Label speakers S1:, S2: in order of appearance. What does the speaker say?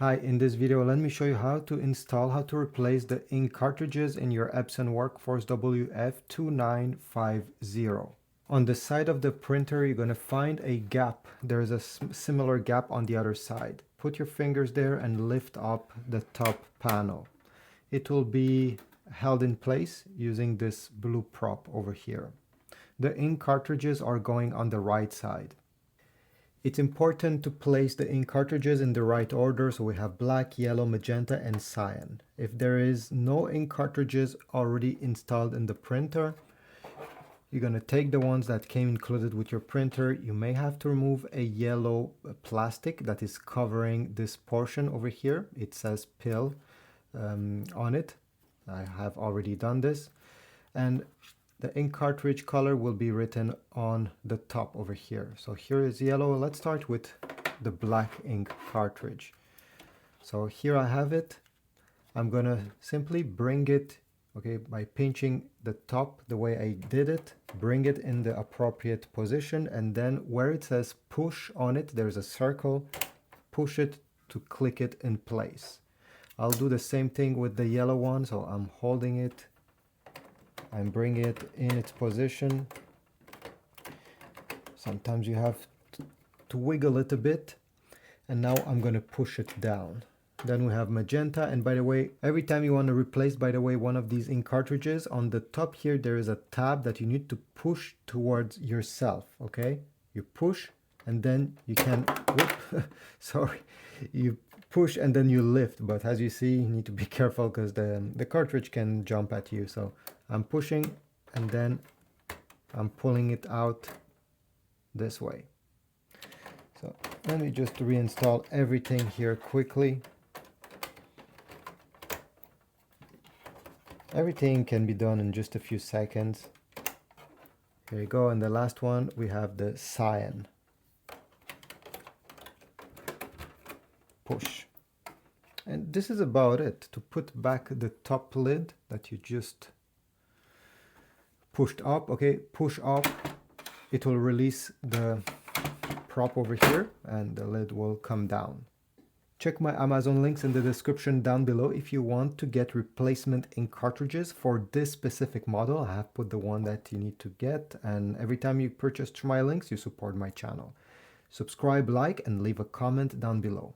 S1: Hi, in this video let me show you how to replace the ink cartridges in your Epson WorkForce WF-2950. On the side of the printer you're going to find a gap. There's a similar gap on the other side. Put your fingers there and lift up the top panel. It will be held in place using this blue prop over here. The ink cartridges are going on the right side. It's important to place the ink cartridges in the right order, so we have black, yellow, magenta, and cyan. If there is no ink cartridges already installed in the printer, you're going to take the ones that came included with your printer. You may have to remove a yellow plastic that is covering this portion over here. It says pill on it. I have already done this. And the ink cartridge color will be written on the top over here. So here is yellow. Let's start with the black ink cartridge. So here I have it. I'm gonna simply bring it, okay, by pinching the top the way I did it, bring it in the appropriate position, and then where it says push on it, there's a circle, push it to click it in place. I'll do the same thing with the yellow one, so I'm holding it and bring it in its position. Sometimes you have to wiggle it a bit, and now I'm going to push it down. Then we have magenta, and by the way, every time you want to replace, by the way, one of these ink cartridges, on the top here there is a tab that you need to push towards yourself, okay? You push and then you can, whoop, sorry, you push and then you lift, but as you see you need to be careful because the cartridge can jump at you. So I'm pushing and then I'm pulling it out this way. So let me just reinstall everything here quickly. Everything can be done in just a few seconds. Here you go, and the last one we have the cyan. Push. And this is about it. To put back the top lid that you just pushed up, okay, push up, it will release the prop over here and the lid will come down. Check my Amazon links in the description down below if you want to get replacement ink cartridges for this specific model. I have put the one that you need to get, and every time you purchase through my links you support my channel. Subscribe, like, and leave a comment down below.